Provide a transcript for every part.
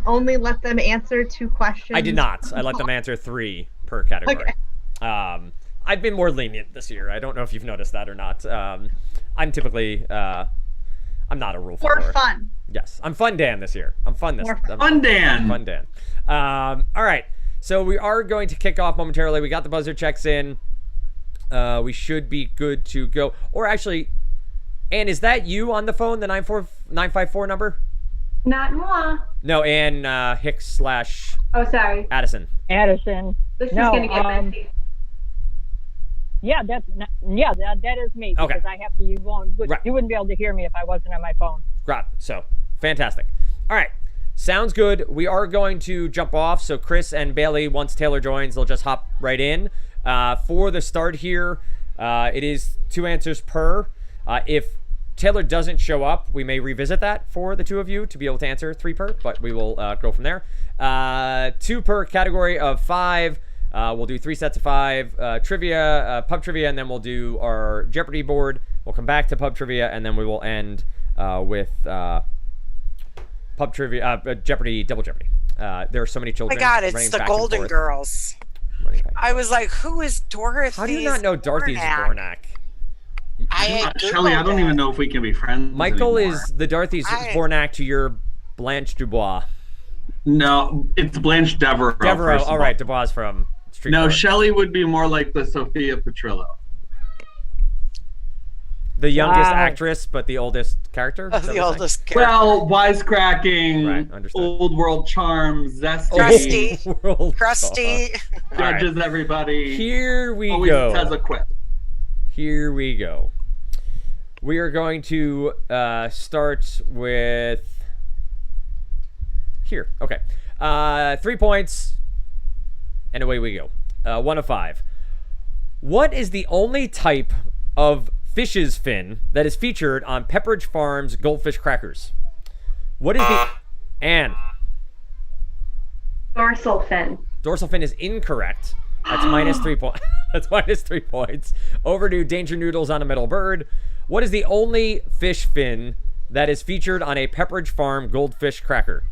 only let them answer 2 questions? I did not. I let them answer 3 per category. Okay. I've been more lenient this year. I don't know if you've noticed that or not. I'm typically I'm not a rule follower. More fun. Yes, I'm Fun Dan this year. I'm fun this. Fun Dan. Fun Dan. All right. So we are going to kick off momentarily. We got the buzzer checks in. We should be good to go. Or actually, Ann, is that you on the phone? The 954 number? Not moi. No, Ann Hicks / Oh, sorry. Addison. Addison. This is gonna get messy. Yeah, that is me. Okay. Because I have to. You wouldn't be able to hear me if I wasn't on my phone. Right. So fantastic. All right. Sounds good. We are going to jump off. So Chris and Bailey, once Taylor joins, they'll just hop right in. For the start here, it is 2 answers per. If Taylor doesn't show up, we may revisit that for the 2 of you to be able to answer 3 per, but we will go from there. 2 per category of 5. We'll do 3 sets of 5 trivia, pub trivia, and then we'll do our Jeopardy board. We'll come back to pub trivia, and then we will end with pub trivia, Jeopardy, double Jeopardy. There are so many children. Oh my God, it's the Golden Girls. I was like, who is Dorothy? How do you not know Dorothy Zbornak? Shelly, I don't even know if we can be friends Michael anymore. is the Dorothy Zbornak to your Blanche Dubois. No, it's Blanche Devereaux. Devereaux, all right, Dubois from Street No, Fighter. Shelly would be more like the Sophia Petrillo. The youngest actress, but the oldest character? The oldest character. Well, wisecracking, Right, understood. old world charm, zesty, Crusty. judges everybody. Here we always go. has a quip. Here we go. We are going to start with here. Okay. 3 points, and away we go. 1 of 5. What is the only type of fish's fin that is featured on Pepperidge Farm's goldfish crackers? What is the... Anne. Dorsal fin. Dorsal fin is incorrect. That's minus 3 points. That's minus 3 points. Over to Danger Noodles on a Metal Bird. What is the only fish fin that is featured on a Pepperidge Farm goldfish cracker?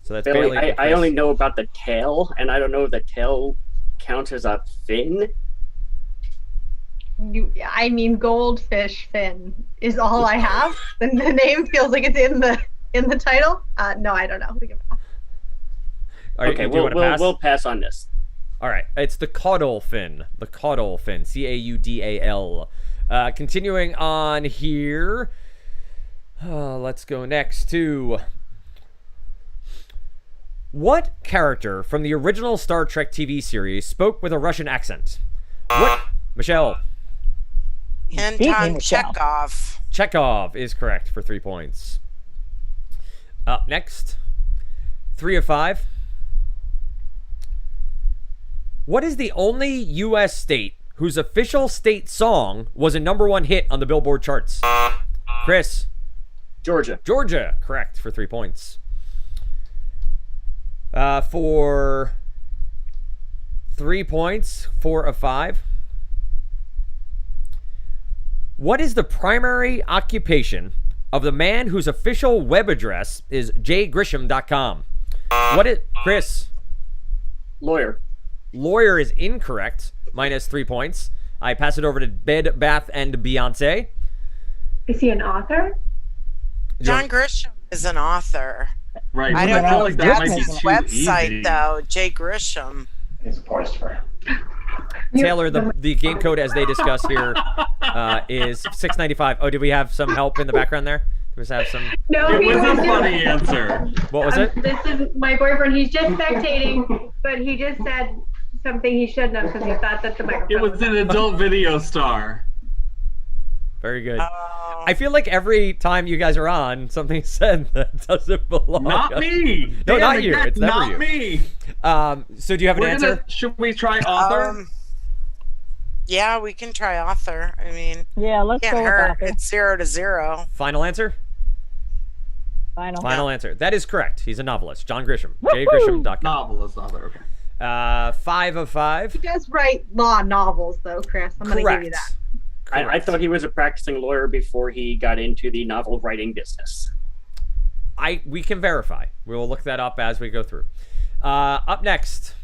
So that's Bailey, Bailey. I only know about the tail, and I don't know if the tail counts as a fin. I mean, goldfish fin is all I have. The name feels like it's in the title. No, I don't know. We can pass. Okay, we'll pass on this. All right, it's the caudal fin. The caudal fin. Caudal. Continuing on here. Let's go next to... What character from the original Star Trek TV series spoke with a Russian accent? What? Michelle. Anton Chekhov. Chekhov is correct for 3 points. Up next. 3 of 5. What is the only U.S. state whose official state song was a #1 hit on the Billboard charts? Chris. Georgia. Georgia, correct for 3 points. For 3 points, 4 of 5. What is the primary occupation of the man whose official web address is jgrisham.com? What is... Chris. Lawyer. Lawyer is incorrect. Minus 3 points. I pass it over to Bed, Bath, and Beyonce. Is he an author? John Grisham is an author. Right. I don't know if that's might be his too website, easy. though. Jay Grisham. He's a Forster. Taylor, the game code as they discuss here is 695. Oh, did we have some help in the background there? Did we have some? No, It was a funny answer. What was it? This is my boyfriend. He's just spectating, but he just said something he shouldn't have because he thought that the microphone. It was an adult video star. Very good. I feel like every time you guys are on, something said that doesn't belong. Not me. No, Damn not it, you. that's It's never not you. me. So do you have an answer? Should we try author? Yeah, we can try author. I mean, Yeah, let's can't go with hurt. author. It's 0-0. Final answer? Final answer. That is correct. He's a novelist. John Grisham. jgrisham.com. Novelist, author. Okay. 5 of 5. He does write law novels, though, Chris. I'm going to give you that. I thought he was a practicing lawyer before he got into the novel writing business. We can verify. We will look that up as we go through. Up next.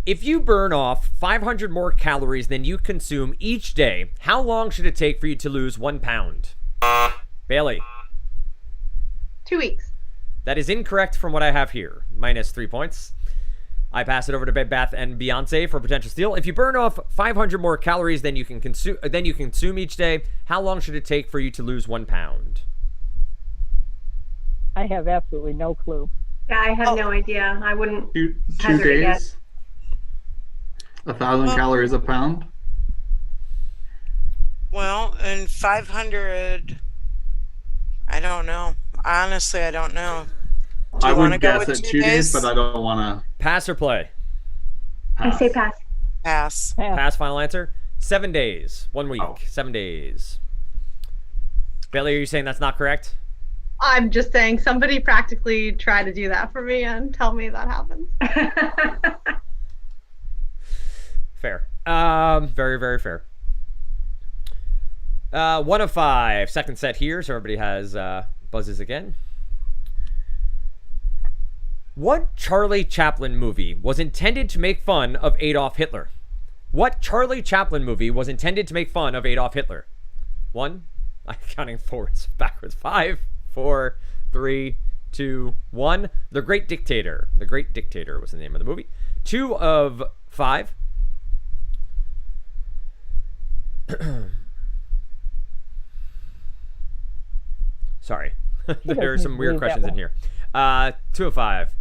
If you burn off 500 more calories than you consume each day, how long should it take for you to lose 1 pound? Bailey. 2 weeks. That is incorrect from what I have here. Minus 3 points. I pass it over to Bed Bath and Beyonce for potential steal. If you burn off 500 more calories than you consume each day, how long should it take for you to lose 1 pound? I have absolutely no clue. Yeah, I have no idea. I wouldn't. Two hazard a guess. days. 1,000 calories a pound. Well, and 500. I don't know. Honestly, I don't know. Do I you want to would go guess with at 2 2 days, days? but I don't want to. Pass or play? I say pass. Pass. Pass, final answer. 7 days. 1 week. Oh. 7 days. Bailey, are you saying that's not correct? I'm just saying somebody practically try to do that for me and tell me that happens. Fair. Very, very fair. 1 of 5. Second set here, so everybody has buzzes again. What Charlie Chaplin movie was intended to make fun of Adolf Hitler? What Charlie Chaplin movie was intended to make fun of Adolf Hitler? 1. I'm counting forwards, backwards. 5, 4, 3, 2, 1. The Great Dictator. The Great Dictator was the name of the movie. 2 of 5. Sorry. There are some weird questions in here. 2 of 5.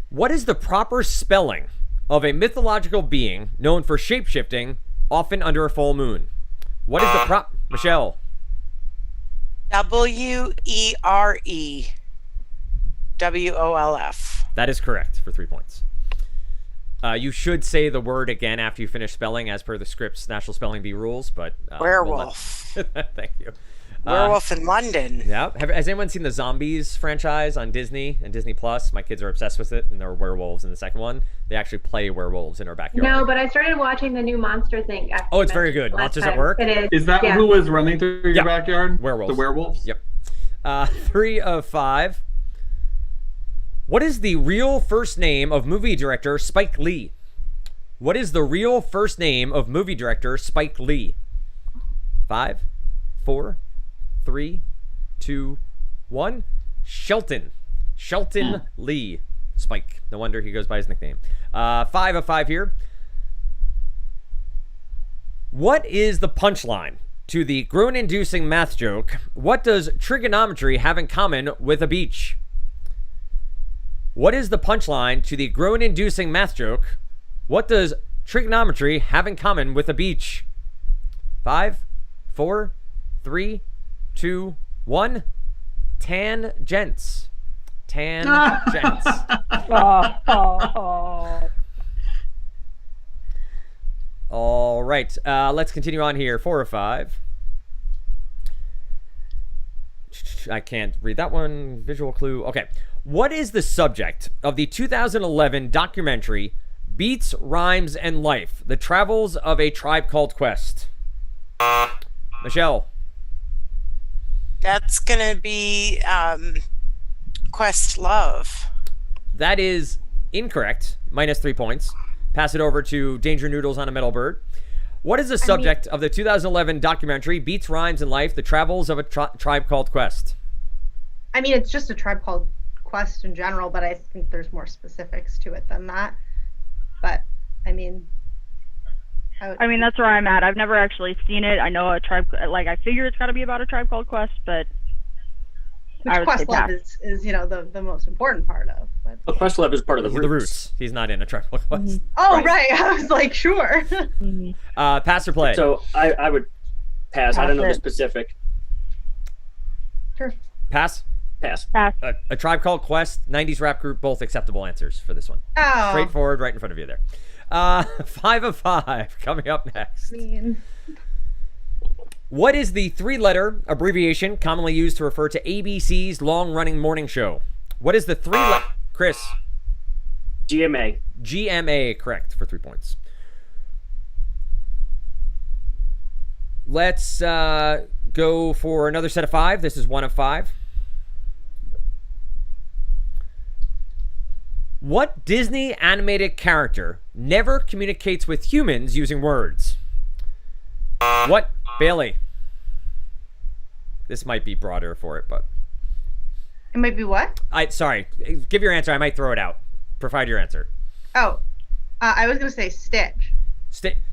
What is the proper spelling of a mythological being known for shapeshifting, often under a full moon? What is the Michelle? WERE. WOLF. That is correct for 3 points. You should say the word again after you finish spelling, as per the script's National Spelling Bee rules. But Werewolf. Thank you. Werewolf in London. Yeah. Has anyone seen the Zombies franchise on Disney and Disney Plus? My kids are obsessed with it, and there are werewolves in the second one. They actually play werewolves in our backyard. No, but I started watching the new Monsters Inc. Oh, it's very good. Monsters at Work. It is. Is that who was running through your backyard? Werewolves. The werewolves? Yep. 3 of 5. What is the real first name of movie director Spike Lee? What is the real first name of movie director Spike Lee? 5, 4, 3, 2, 1. Shelton Lee. Spike. No wonder he goes by his nickname. 5 of 5 here. What is the punchline to the groan-inducing math joke? What does trigonometry have in common with a beach? What is the punchline to the groan-inducing math joke? What does trigonometry have in common with a beach? 5, 4, 3, 2, 1. Tangents. Tangents. All right. Let's continue on here. 4 of 5. I can't read that one. Visual clue. Okay. What is the subject of the 2011 documentary Beats, Rhymes, and Life, The Travels of a Tribe Called Quest? Michelle. That's going to be Quest Love. That is incorrect. Minus 3 points. Pass it over to Danger Noodles on a Metal Bird. What is the subject of the 2011 documentary Beats, Rhymes, and Life, The Travels of a Tribe Called Quest? I mean, it's just a Tribe Called Quest in general, but I think there's more specifics to it than that. But, I mean, that's where I'm at. I've never actually seen it. I know a tribe, like, I figure it's got to be about a Tribe Called Quest, but which Questlove is the most important part of. But... Well, Questlove is part of the roots. He's not in a Tribe Called Quest. Mm-hmm. Oh, right. I was like, sure. Pass or play? So I would pass. I don't know the specific. Sure. Pass? Pass. A Tribe Called Quest, 90s rap group, both acceptable answers for this one. Oh. Straightforward, right in front of you there. 5 of 5, coming up next. What is the 3-letter abbreviation commonly used to refer to ABC's long-running morning show? What is the 3-letter... Chris? GMA. GMA, correct, for 3 points. Let's go for another set of 5. This is 1 of 5. What Disney animated character never communicates with humans using words? What? Bailey. This might be broader for it, but... It might be what? Sorry. Give your answer. I might throw it out. Provide your answer. Oh, I was going to say Stitch.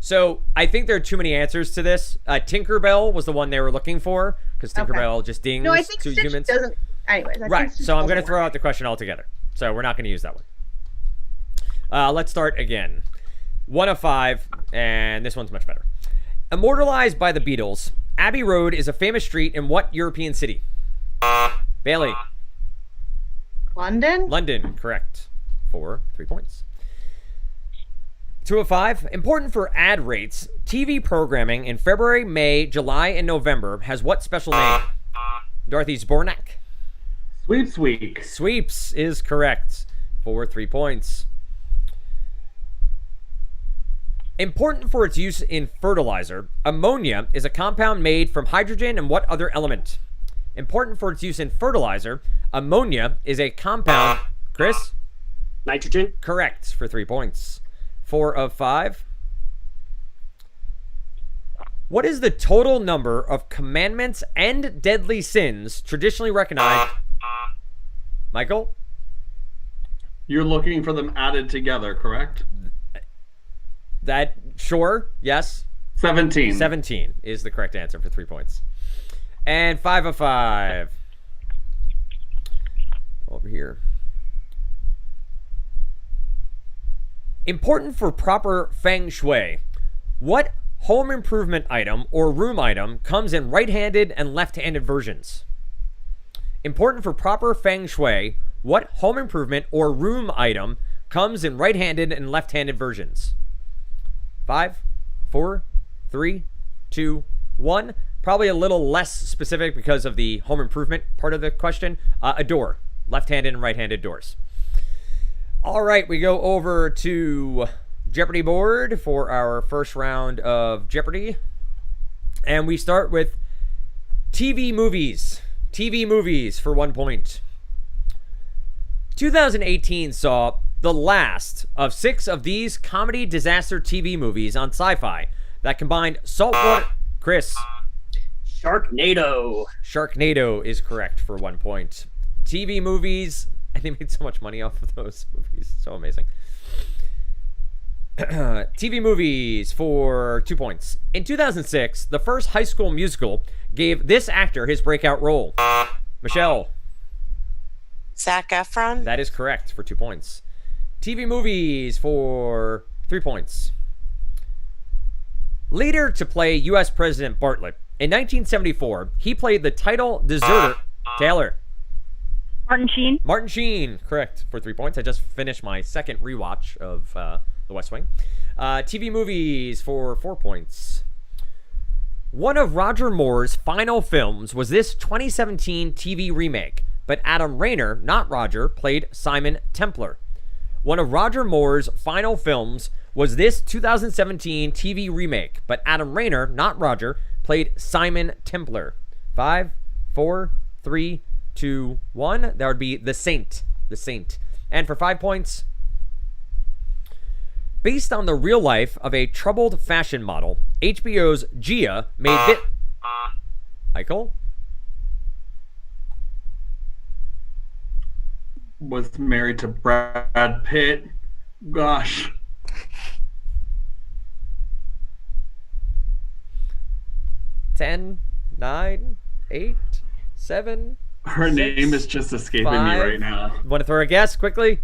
So I think there are too many answers to this. Tinkerbell was the one they were looking for, because Tinkerbell just dings No, I think to Stitch humans. doesn't. Anyways, Right. So I'm going to throw out the question altogether. So we're not going to use that one. Let's start again. 1 of 5, and this one's much better. Immortalized by the Beatles, Abbey Road is a famous street in what European city? Bailey. London? London, correct. For 3 points. 2 of 5. Important for ad rates, TV programming in February, May, July, and November has what special name? Dorothy Zbornak. Sweeps Week. Sweeps is correct for 3 points. Important for its use in fertilizer, ammonia is a compound made from hydrogen and what other element? Important for its use in fertilizer, ammonia is a compound... Chris? Nitrogen. Correct for 3 points. 4 of 5. What is the total number of commandments and deadly sins traditionally recognized? Michael? You're looking for them added together, correct? That, sure, yes. 17. 17 is the correct answer for 3 points. And 5 of 5. Over here. Important for proper feng shui. What home improvement item or room item comes in right-handed and left-handed versions? Important for proper feng shui. What home improvement or room item comes in right-handed and left-handed versions? 5, 4, 3, 2, 1. Probably a little less specific because of the home improvement part of the question. A door. Left-handed and right-handed doors. All right, we go over to Jeopardy board for our first round of Jeopardy. And we start with TV movies. TV movies for 1 point. 2018 saw the last of 6 of these comedy disaster TV movies on Sci-Fi that combined saltwater... Chris. Sharknado. Sharknado is correct for 1 point. TV movies, and they made so much money off of those movies. So amazing. TV movies for 2 points. In 2006, the first High School Musical gave this actor his breakout role. Michelle. Zac Efron. That is correct for 2 points. TV movies for 3 points. Later to play U.S. President Bartlett, in 1974, he played the title deserter. Taylor. Martin Sheen. Martin Sheen, correct for 3 points. I just finished my second rewatch of The West Wing. TV movies for 4 points. One of Roger Moore's final films was this 2017 TV remake, but Adam Rayner, not Roger, played Simon Templar. One of Roger Moore's final films was this 2017 TV remake, but Adam Rayner, not Roger, played Simon Templar. 5, 4, 3, 2, 1. That would be The Saint. The Saint. And for 5 points, based on the real life of a troubled fashion model, HBO's Gia made this... Michael? Was married to Brad Pitt. Gosh. Ten, 9, 8, 7. Her 6, name is just escaping 5. me right now. Want to throw a guess quickly?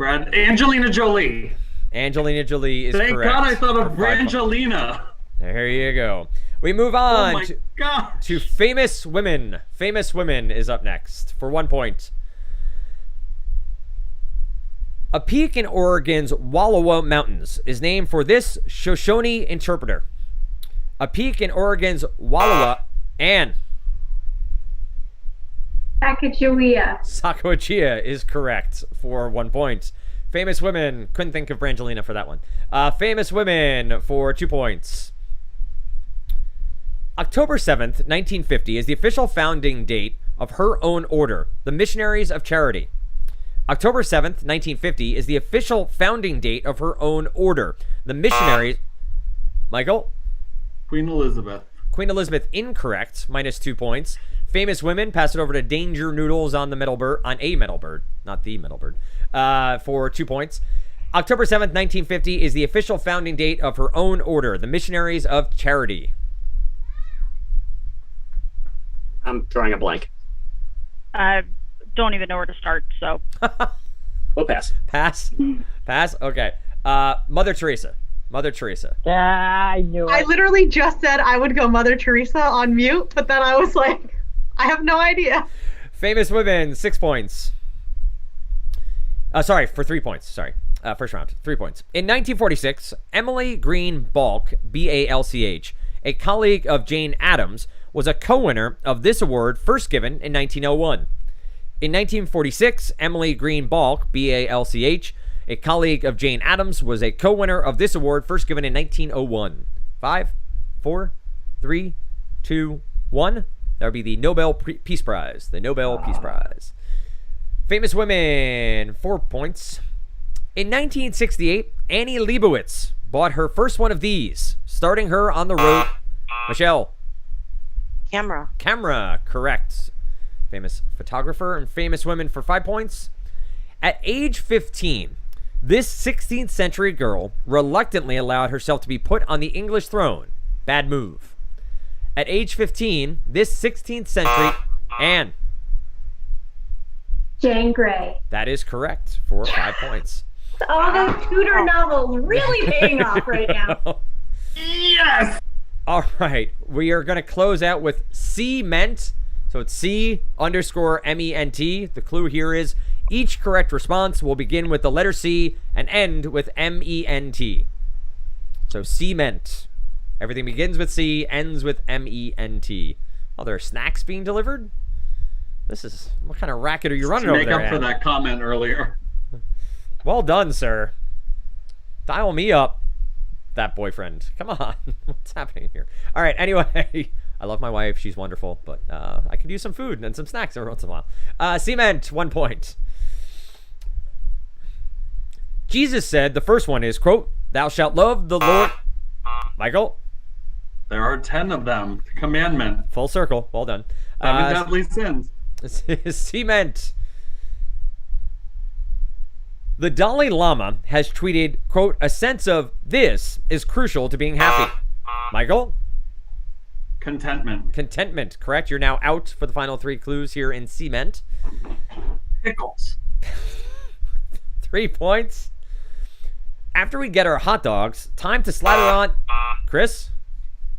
Angelina Jolie. Angelina Jolie is Thank correct. God I thought of For 5 points. Brangelina. There you go. We move Oh on my gosh. to Famous Women. Famous Women is up next for 1 point. A peak in Oregon's Wallowa Mountains is named for this Shoshone interpreter. A peak in Oregon's Wallowa and Sacagawea is correct for 1 point. Famous Women, couldn't think of Brangelina for that one. Famous Women for 2 points. October 7th, 1950 is the official founding date of her own order, the Missionaries of Charity. October 7th, 1950 is the official founding date of her own order, the Missionaries... Michael? Queen Elizabeth. Queen Elizabeth, incorrect, minus 2 points. Famous women, pass it over to Danger Noodles on the middle bird, on a middle bird, not the middle bird, for 2 points. October 7th, 1950 is the official founding date of her own order, the Missionaries of Charity. I'm drawing a blank. I don't even know where to start, so. We'll pass. Pass? Pass? Okay. Mother Teresa. Mother Teresa. Yeah, I knew I it. literally just said I would go Mother Teresa on mute, but then I was like, I have no idea. Famous women, 6 points. Sorry, for 3 points. Sorry. First round, 3 points. In 1946, Emily Green Balch, B-A-L-C-H, a colleague of Jane Addams, was a co-winner of this award first given in 1901. In 1946, Emily Green Balch, B-A-L-C-H, a colleague of Jane Addams, was a co-winner of this award first given in 1901. 5, 4, 3, 2, 1. That would be the Nobel Peace Prize. The Nobel Peace Prize. Famous women, 4 points. In 1968, Annie Leibovitz bought her first one of these, starting her on the road. Michelle. Camera, correct. Famous photographer and famous women for 5 points. At age 15, this 16th century girl reluctantly allowed herself to be put on the English throne. Bad move. At age 15, this 16th century... Anne. Jane Grey. That is correct for 5 points. All those Tudor novels really paying off right now. Yes! All right. We are going to close out with cement. So it's C_MENT. The clue here is each correct response will begin with the letter C and end with MENT. So cement. Everything begins with C, ends with MENT. Oh, there are snacks being delivered? What kind of racket are you running over there? Make up for that comment earlier. Well done, sir. Dial me up, that boyfriend. Come on. What's happening here? All right, anyway. I love my wife. She's wonderful. But I could use some food and some snacks every once in a while. Cement, 1 point. Jesus said, the first one is, quote, "Thou shalt love the Lord." Michael? There are 10 of them. Commandment. Full circle. Well done. 7 deadly sins. Cement. The Dalai Lama has tweeted, quote, "A sense of this is crucial to being happy." Michael? Contentment. Contentment, correct. You're now out for the final 3 clues here in cement. Pickles. 3 points. After we get our hot dogs, time to slather on... Chris?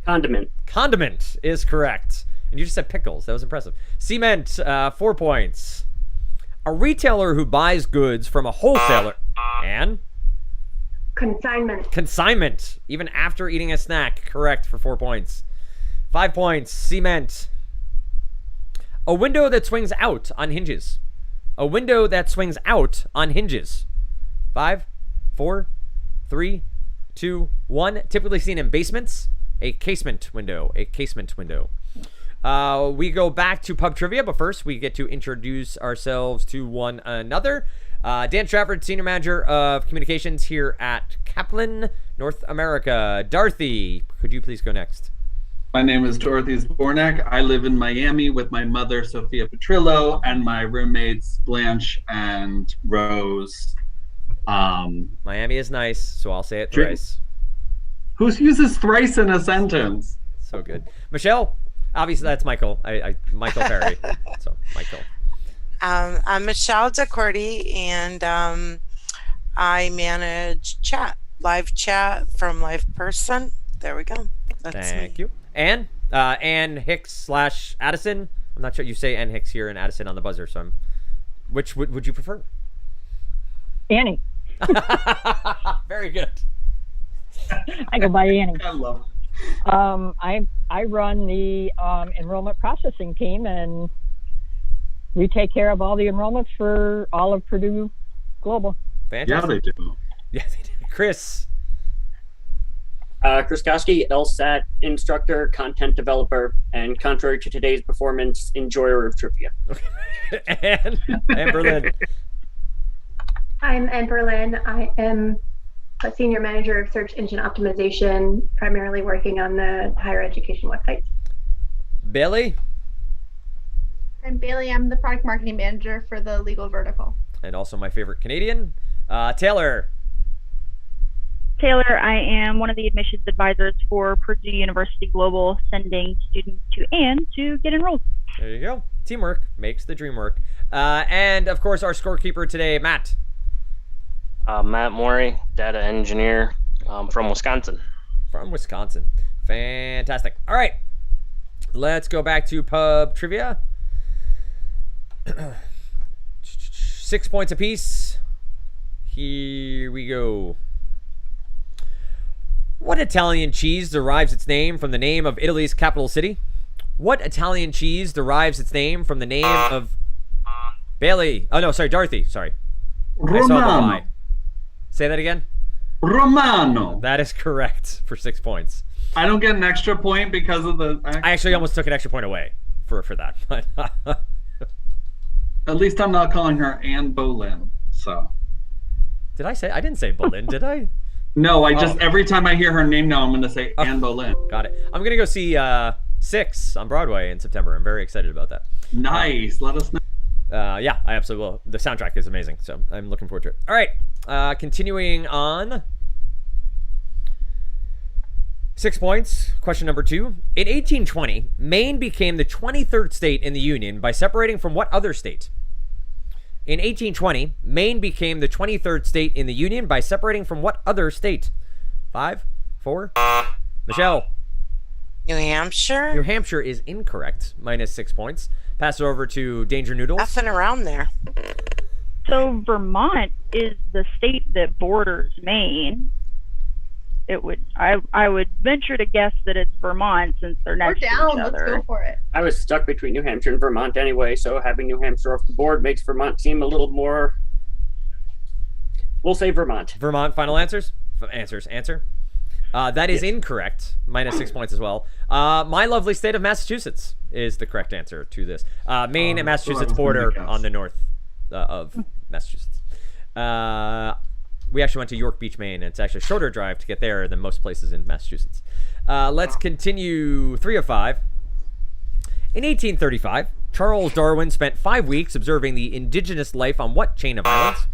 Condiment. Condiment is correct. And you just said pickles. That was impressive. Cement, 4 points. A retailer who buys goods from a wholesaler. Anne? Consignment. Consignment. Even after eating a snack. Correct for 4 points. 5 points. Cement. A window that swings out on hinges. A window that swings out on hinges. 5, 4, 3, 2, 1. Typically seen in basements. A casement window. A casement window. We go back to pub trivia, but first we get to introduce ourselves to one another. Dan Stratford, Senior Manager of Communications here at Kaplan, North America. Dorothy, could you please go next? My name is Dorothy Zbornak. I live in Miami with my mother, Sophia Petrillo, and my roommates, Blanche and Rose. Miami is nice, so I'll say it thrice. Who uses thrice in a sentence? So good. Michelle? Obviously, that's Michael. Michael Perry. So, Michael. I'm Michelle DeCordy, and I manage live chat from Live Person. There we go. That's Thank me. you. Anne? Anne Hicks / Addison. I'm not sure. You say Anne Hicks here and Addison on the buzzer, so which would you prefer? Annie. Very good. I go by Annie. I love it. I run the enrollment processing team, and we take care of all the enrollments for all of Purdue Global. Fantastic. Yeah, they do. Yeah, they do. Chris. Kriskowski, LSAT instructor, content developer, and contrary to today's performance, enjoyer of trivia. and Berlin. I'm Anne Berlin. I am a senior manager of search engine optimization, primarily working on the higher education website. Bailey. I'm Bailey. I'm the product marketing manager for the legal vertical. And also my favorite Canadian, Taylor. Taylor, I am one of the admissions advisors for Purdue University Global, sending students to Anne to get enrolled. There you go. Teamwork makes the dream work. And of course, our scorekeeper today, Matt. Matt Morey, data engineer from Wisconsin. From Wisconsin. Fantastic. All right. Let's go back to pub trivia. 6 points apiece. Here we go. What Italian cheese derives its name from the name of Italy's capital city? What Italian cheese derives its name from the name of Bailey? Oh, no, sorry, Dorothy. Sorry. I saw the Y. Say that again. Romano. That is correct for 6 points. I don't get an extra point because of the. I actually almost took an extra point away for that. But at least I'm not calling her Anne Boleyn. So. Did I say? I didn't say Boleyn, did I? No, I just every time I hear her name now, I'm going to say Anne Boleyn. Got it. I'm going to go see 6 on Broadway in September. I'm very excited about that. Nice. Let us know. Yeah, I absolutely will. The soundtrack is amazing, so I'm looking forward to it. All right, continuing on. 6 points. Question number 2. In 1820, Maine became the 23rd state in the Union by separating from what other state? In 1820, Maine became the 23rd state in the Union by separating from what other state? 5, 4, Michelle. New Hampshire? New Hampshire is incorrect. Minus 6 points. Pass it over to Danger Noodles. Nothing around there. So Vermont is the state that borders Maine. It would I would venture to guess that it's Vermont since they're next to each other. Let's go for it. I was stuck between New Hampshire and Vermont anyway, so having New Hampshire off the board makes Vermont seem a little more. We'll say Vermont. Vermont, final answers? Answer. That is incorrect. Minus 6 points as well. My lovely state of Massachusetts is the correct answer to this. Maine and Massachusetts border on the north of Massachusetts. We actually went to York Beach, Maine, and it's actually a shorter drive to get there than most places in Massachusetts. Let's continue. 3 of 5. In 1835, Charles Darwin spent 5 weeks observing the indigenous life on what chain of islands?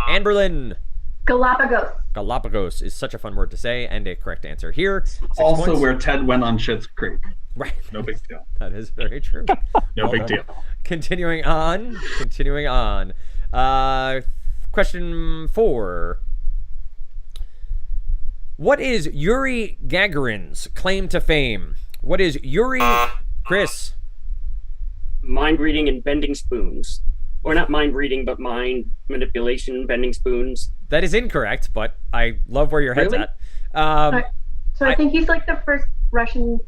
Anne Berlin. Galapagos. Galapagos is such a fun word to say, and a correct answer here. 6 Also points. where Ted went on Schitt's Creek. Right. No big deal. That is very true. No big deal. Continuing on. Question 4. What is Yuri Gagarin's claim to fame? What is Yuri... Chris? Mind reading and bending spoons. Or not mind reading, but mind manipulation, bending spoons. That is incorrect, but I love where your head's Really? at. So I think he's like the first Russian. Do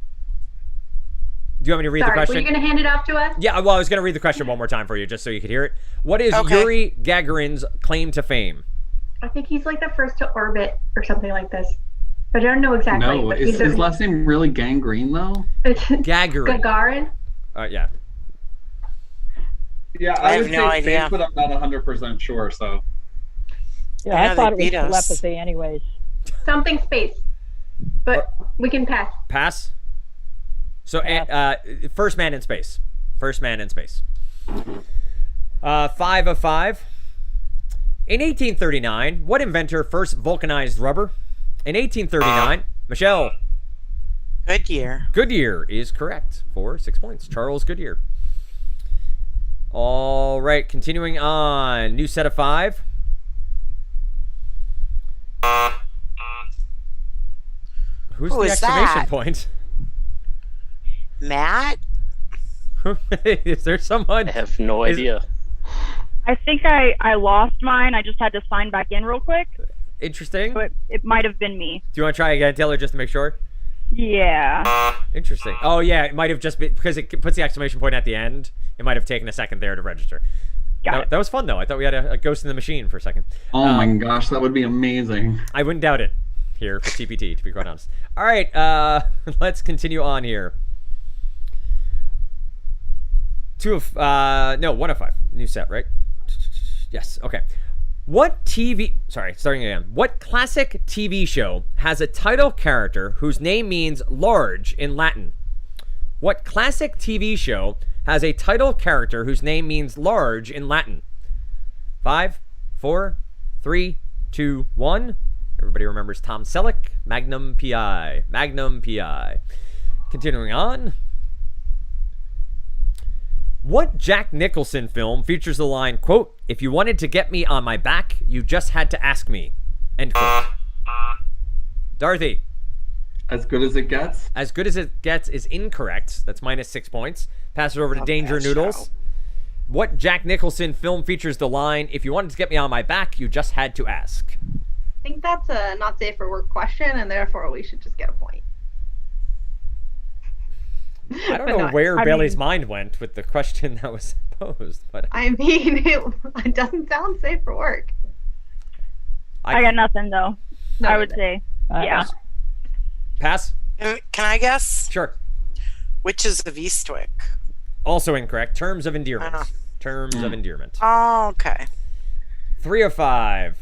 you want me to read the Sorry, question? were you going to hand it off to us? Yeah, well, I was going to read the question one more time for you, just so you could hear it. What is Okay. Yuri Gagarin's claim to fame? I think he's like the first to orbit or something like this. But I don't know exactly. No, but is his last name really Gangrene, though? Gagarin. Gagarin? Yeah. Yeah, I I have would no say idea. space, but I'm not 100% sure, so. Yeah, Yeah, I thought it they was beat us. telepathy anyways. Something space. But we can pass. Pass? So, first man in space. 5 of 5. In 1839, what inventor first vulcanized rubber? In 1839, Michelle. Goodyear. Goodyear is correct for 6 points. Charles Goodyear. All right, continuing on. New set of 5. Who's Who the is exclamation that? point? Matt? Is there someone? I have no idea. I think I lost mine. I just had to sign back in real quick, Interesting. but it might have been me. Do you want to try again, Taylor, just to make sure? Yeah. Interesting. Oh, yeah, it might have just been because it puts the exclamation point at the end. It might have taken a second there to register. Got it. That was fun, though. I thought we had a ghost in the machine for a second. Oh my gosh, that would be amazing. I wouldn't doubt it. here for TPT, to be quite honest. All right, let's continue on here. 1 of 5. New set, right? Yes, okay. What classic TV show has a title character whose name means large in Latin? What classic TV show has a title character whose name means large in Latin? 5, 4, 3, 2, 1. Everybody remembers Tom Selleck, Magnum PI. Magnum PI. Continuing on. What Jack Nicholson film features the line, quote, "If you wanted to get me on my back, you just had to ask me," end quote? Dorothy. As Good as It Gets? As Good as It Gets is incorrect. That's -6 points. Pass it over to Danger Noodles. Show. What Jack Nicholson film features the line, "If you wanted to get me on my back, you just had to ask"? I think that's a not safe for work question, and therefore we should just get a point. I don't know where Bailey's mind went with the question that was posed, but I mean, it doesn't sound safe for work. I got nothing though. No, I would say, yeah. Pass? Can I guess? Sure. Witches of Eastwick. Also incorrect. Terms of endearment. Oh. Terms of endearment. Oh, okay. 3 of 5.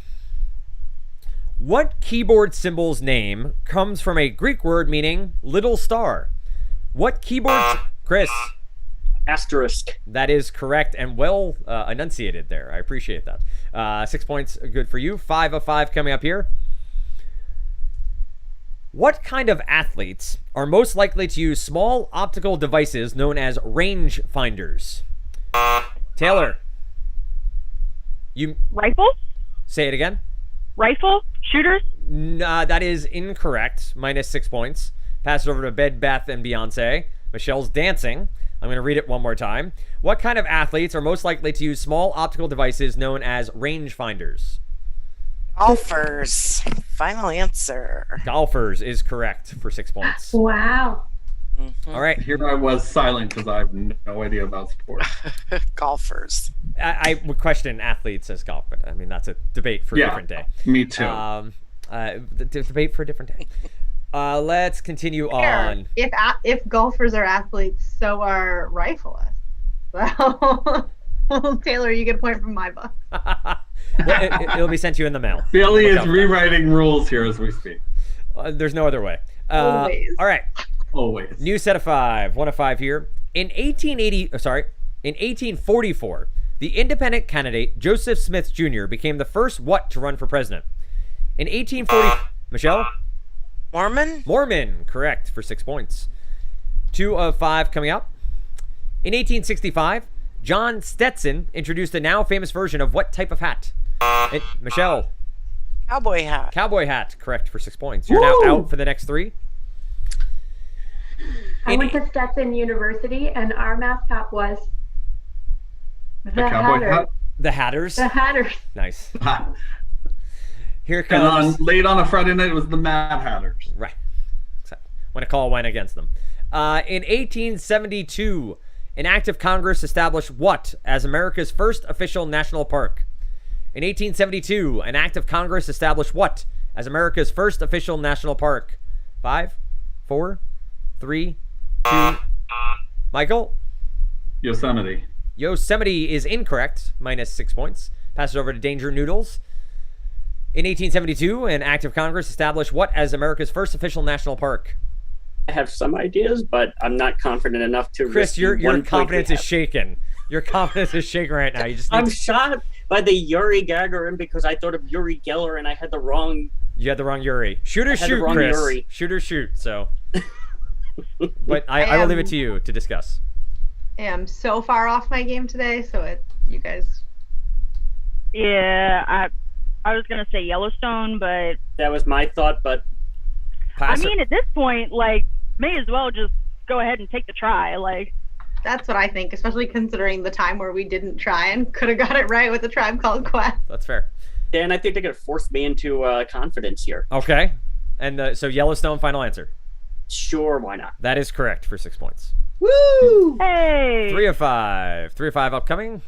What keyboard symbol's name comes from a Greek word meaning little star? What keyboard... Chris. Asterisk. That is correct and well enunciated there. I appreciate that. 6 points, good for you. 5 of 5 coming up here. What kind of athletes are most likely to use small optical devices known as range finders? Taylor. You Rifle? say it again. Rifle? Shooters? That is incorrect. -6 points. Pass it over to Bed Bath and Beyonce. Michelle's dancing. I'm going to read it one more time. What kind of athletes are most likely to use small optical devices known as range finders? Golfers. Final answer. Golfers is correct for 6 points. Wow. All right. Here I was silent because I have no idea about sports. Golfers. I would question athletes as golf, but I mean, that's a debate for a different day. Me too. The debate for a different day. Let's continue on. If golfers are athletes, so are rifleists. So, Taylor, you get a point from my book. It'll be sent to you in the mail. Bailey is rewriting rules here as we speak. There's no other way. Always. All right. Always. New set of 5. 1 of 5 here. In 1844, the independent candidate Joseph Smith Jr. became the first what to run for president? In 1840, Michelle? Mormon? Mormon, correct, for 6 points. 2 of 5 coming up. In 1865, John Stetson introduced a now famous version of what type of hat? Michelle? Cowboy hat. Cowboy hat, correct, for 6 points. You're now out for the next 3. I went to Stetson University, and our mascot was the cowboy Hatters. hat? The Hatters. The Hatters. Nice. Ha. Here And comes... late on a Friday night, it was the Mad Hatters. Right. When a call went against them. In 1872, an act of Congress established what as America's first official national park? In 1872, an act of Congress established what as America's first official national park? 5, 4, 3, 2. Michael? Yosemite. Yosemite is incorrect. -6 points. Pass it over to Danger Noodles. In 1872, an act of Congress established what as America's first official national park? I have some ideas, but I'm not confident enough to. Chris, your one confidence point is shaken. Your confidence is shaken right now. You just need I'm shocked by the Yuri Gagarin because I thought of Yuri Geller and I had the wrong. You had the wrong Yuri. Shoot or I had the shoot, wrong Chris. Yuri. Shoot or shoot. So, but I will leave it to you to discuss. I am so far off my game today, so you guys. Yeah, I was gonna say Yellowstone, but That was my thought, but Pass I mean, at this point, like, may as well just go ahead and take the try. Like, That's what I think, especially considering the time where we didn't try and could have got it right with a Tribe Called Quest. That's fair. Dan, I think they're gonna force me into confidence here. Okay. And so Yellowstone, final answer. Sure, why not? That is correct for 6 points. Woo! hey, 3 of 5. 3 of 5 upcoming.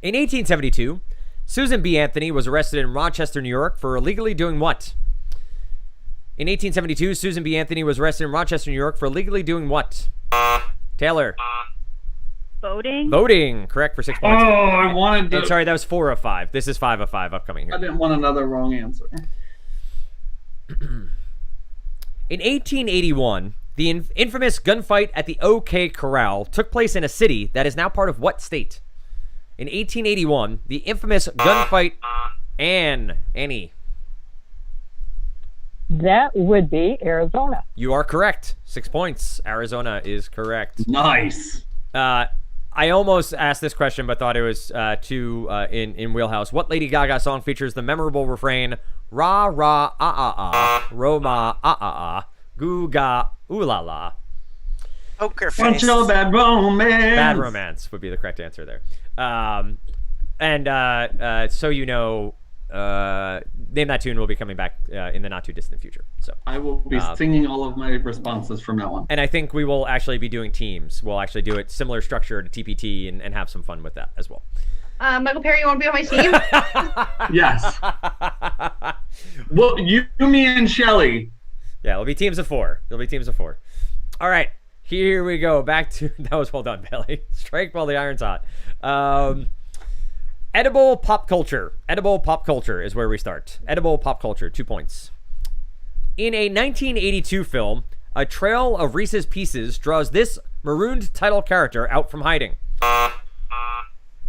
In 1872, Susan B. Anthony was arrested in Rochester, New York for illegally doing what? In 1872, Susan B. Anthony was arrested in Rochester, New York for illegally doing what? Taylor. Voting. Voting. Correct for 6 points. Oh, I wanted to. Sorry, that was 4 of 5. This is 5 of 5 upcoming here. I didn't want another wrong answer. In 1881, the infamous gunfight at the OK Corral took place in a city that is now part of what state? In 1881, the infamous gunfight Annie. That would be Arizona. You are correct. 6 points. Arizona is correct. Nice. I almost asked this question, but thought it was too in wheelhouse. What Lady Gaga song features the memorable refrain, "Ra ra ah ah ah, Roma ah ah ah, goo ga ooh la la"? Poker One face. chill bad romance. Bad romance would be the correct answer there. So you know, Name That Tune will be coming back in the not too distant future. So I will be singing all of my responses from now on. and I think we will actually be doing teams. We'll actually do it similar structure to TPT and have some fun with that as well. Michael Perry, you want to be on my team? Yes. Well, you, me, and Shelly. Yeah, it'll be teams of 4. It'll be teams of 4. All right, here we go. Back to that was well done, Bailey. Strike while the iron's hot. Edible pop culture. Edible pop culture is where we start. Edible pop culture, 2 points. In a 1982 film, a trail of Reese's Pieces draws this marooned title character out from hiding.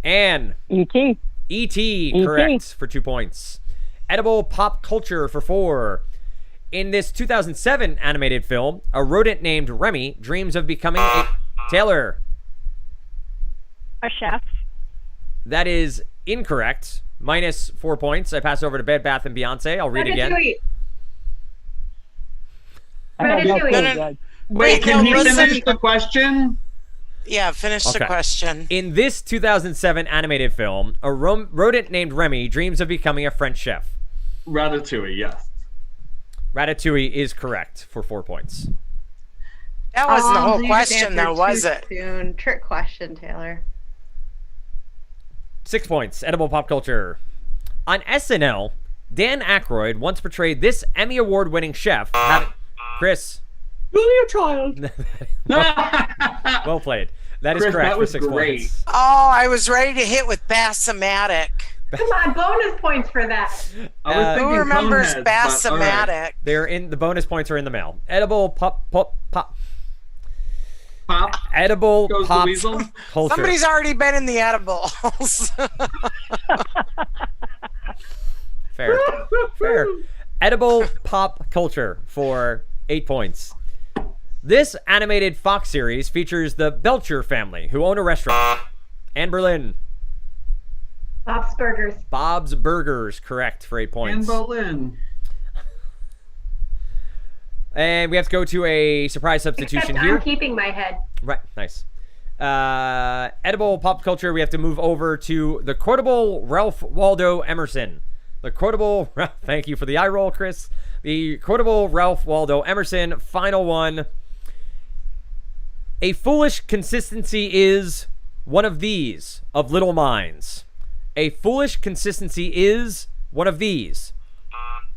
Anne. E.T. E.T. correct for 2 points. Edible pop culture for 4. In this 2007 animated film, a rodent named Remy dreams of becoming a Taylor. A chef. That is incorrect. Minus 4 points. I pass over to Bed Bath and Beyonce. I'll read it again. Wait, can he listen. finish the question? Yeah, finish the Okay. question. In this 2007 animated film, a rodent named Remy dreams of becoming a French chef. Ratatouille, yes. Ratatouille is correct for 4 points. That wasn't the Oh, whole you just question, though, answered was too it? soon. Trick question, Taylor. 6 points. Edible pop culture. On SNL, Dan Aykroyd once portrayed this Emmy Award-winning chef. Chris. Julia Child. Well played. That is Chris, correct that was for 6 great. points. Oh, I was ready to hit with Bassomatic. Come on, bonus points for that. I was Who thinking remembers Coneheads, but all right. Bassomatic? They're in the bonus points are in the mail. Edible pop. Pop. Edible Goes the pop weasel. culture. Somebody's already been in the edibles. Fair. Fair. Edible pop culture for 8 points. This animated Fox series features the Belcher family, who own a restaurant. Anne Berlin. Bob's Burgers. Bob's Burgers, correct for 8 In points. Berlin. And we have to go to a surprise substitution Except here. I'm keeping my head. Right, nice. Edible pop culture, we have to move over to the quotable Ralph Waldo Emerson. The quotable, thank you for the eye roll, Chris. The quotable Ralph Waldo Emerson, final one. A foolish consistency is one of these of little minds. A foolish consistency is one of these.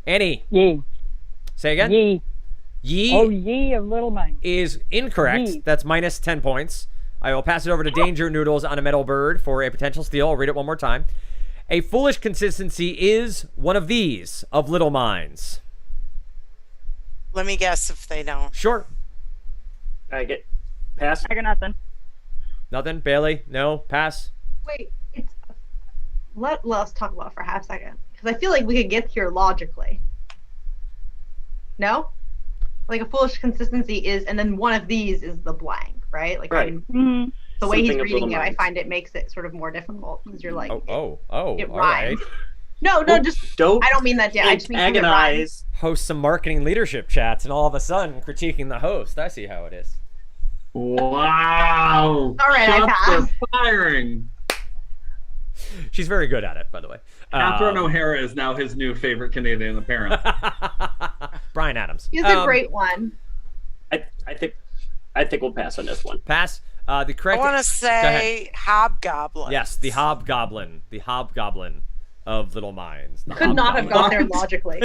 Annie. Ye. Say again? Ye. Ye. Oh, ye of little mind. Is incorrect. Ye. That's minus 10 points. I will pass it over to Danger Noodles on a metal bird for a potential steal. I'll read it one more time. A foolish consistency is one of these of little minds. Let me guess if they don't. Sure. I get pass. I got nothing. Nothing? Bailey? No? Pass? Wait, it's let us talk about it for half a second because I feel like we could get here logically. No, like a foolish consistency is, and then one of these is the blank, right? Like Right. the way he's Something of reading little it, I minds. find it makes it sort of more difficult because you're like, Oh, it all right. rhymes. No, just Don't I don't mean that. I just mean because it rhymes. agonize. Host some marketing leadership chats and all of a sudden critiquing the host. I see how it is. Wow. All right, I Shots pass. are firing. She's very good at it, by the way. Catherine O'Hara is now his new favorite Canadian apparent. Brian Adams. He's a great one. I think we'll pass on this one. Pass. The correct. I want to Go say hobgoblin. Yes, the hobgoblin. The hobgoblin of little minds. The Could not have got there What? logically.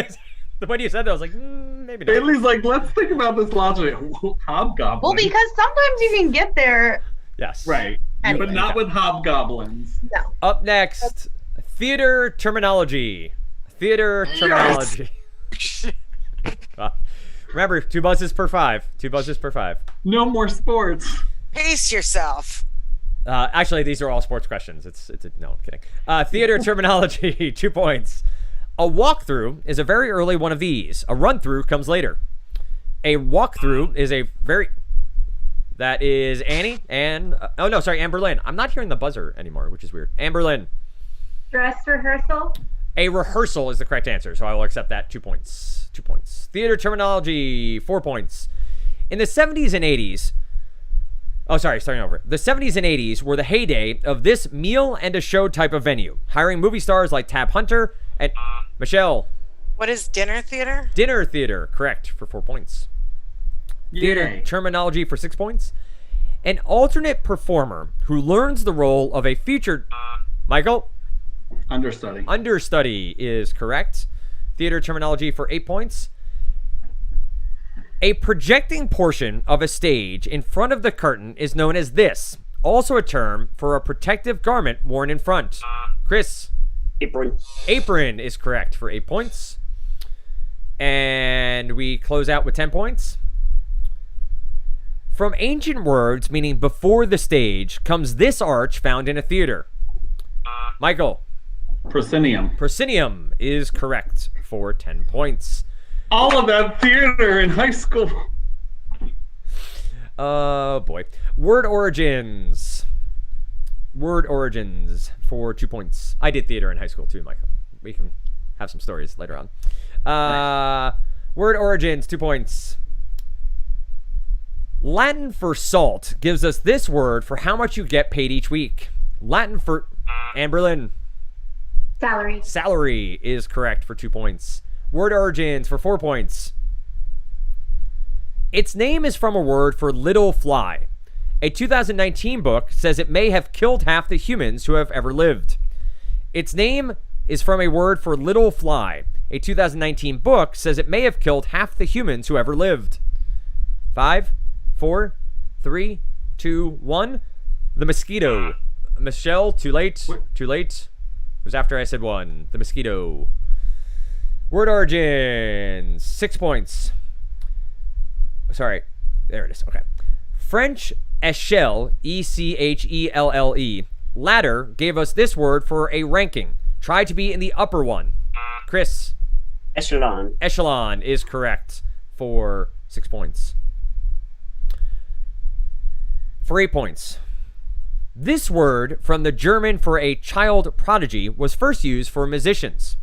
The way you said that, I was like, maybe not. Bailey's like, let's think about this logic. Hobgoblin. Well, because sometimes you can get there. Yes. Right. Anyway. But not with hobgoblins. No. Up next, theater terminology. Theater terminology. Remember, 2 buzzes per 5. 2 buzzes per 5. No more sports. Pace yourself. Actually, these are all sports questions. No, I'm kidding. Theater terminology, 2 points. A walkthrough is a very early one of these. A run-through comes later. A walkthrough is a very... That is Annie and... oh, no, sorry, Anne Boleyn. I'm not hearing the buzzer anymore, which is weird. Anne Boleyn. Dress rehearsal. A rehearsal is the correct answer, so I will accept that. 2 points. 2 points. Theater terminology, 4 points. In the 70s and 80s... Oh, sorry, starting over. The 70s and 80s were the heyday of this meal and a show type of venue, hiring movie stars like Tab Hunter and Michelle. What is dinner theater? Dinner theater, correct, for 4 points. Theater Yay. terminology for 6 points. An alternate performer who learns the role of a featured... Michael? Understudy. Understudy is correct. Theater terminology for 8 points. A projecting portion of a stage in front of the curtain is known as this. Also a term for a protective garment worn in front. Chris? Apron. Apron is correct for 8 points. And we close out with 10 points. From ancient words meaning before the stage comes this arch found in a theater. Michael? Proscenium. Proscenium is correct for 10 points. All of that theater in high school. Oh, boy. Word origins. Word origins for 2 points. I did theater in high school too, Michael. We can have some stories later on. Word origins, 2 points. Latin for salt gives us this word for how much you get paid each week. Latin for Anne Boleyn. Salary. Salary is correct for 2 points. Word origins for 4 points. Its name is from a word for little fly. A 2019 book says it may have killed half the humans who have ever lived. Its name is from a word for little fly. A 2019 book says it may have killed half the humans who ever lived. 5, 4, 3, 2, 1. The mosquito. Michelle, too late. Too late. It was after I said 1. The mosquito. Word origins, 6 points. Sorry, there it is. Okay. French échelle, E-C-H-E-L-L-E. Ladder gave us this word for a ranking. Try to be in the upper one. Chris? Echelon. Echelon is correct for 6 points. For 8 points. This word from the German for a child prodigy was first used for musicians.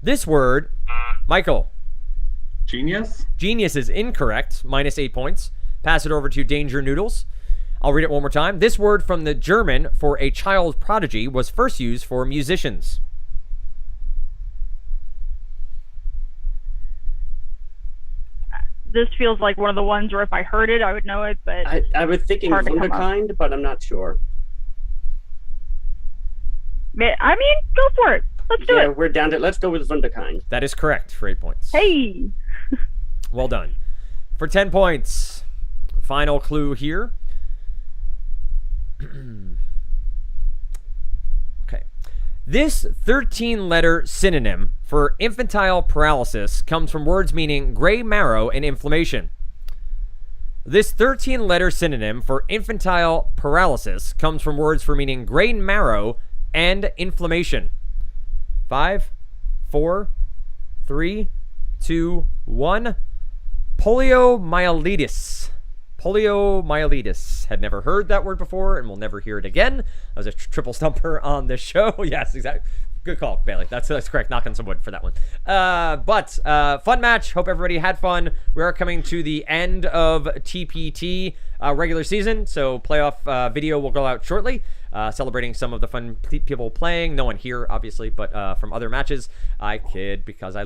This word, Michael. Genius? Genius is incorrect, minus 8 points. Pass it over to Danger Noodles. I'll read it one more time. This word from the German for a child prodigy was first used for musicians. This feels like one of the ones where if I heard it, I would know it, but I was thinking hard to come up. Wunderkind, but I'm not sure. I mean, go for it. Let's do it. We're down to, let's go with Wunderkind. That is correct for 8 points. Hey. Well done. For 10 points, final clue here. Okay. This 13-letter synonym for infantile paralysis comes from words meaning gray marrow and inflammation. This 13-letter synonym for infantile paralysis comes from words for meaning gray marrow and inflammation. 5, 4, 3, 2, 1. Poliomyelitis. Poliomyelitis. Had never heard that word before and will never hear it again. That was a triple stumper on the show. Yes, exactly. Good call, Bailey. That's correct. Knock on some wood for that one. But fun match. Hope everybody had fun. We are coming to the end of TPT regular season, so playoff video will go out shortly, celebrating some of the fun people playing. No one here, obviously, but from other matches. I kid because I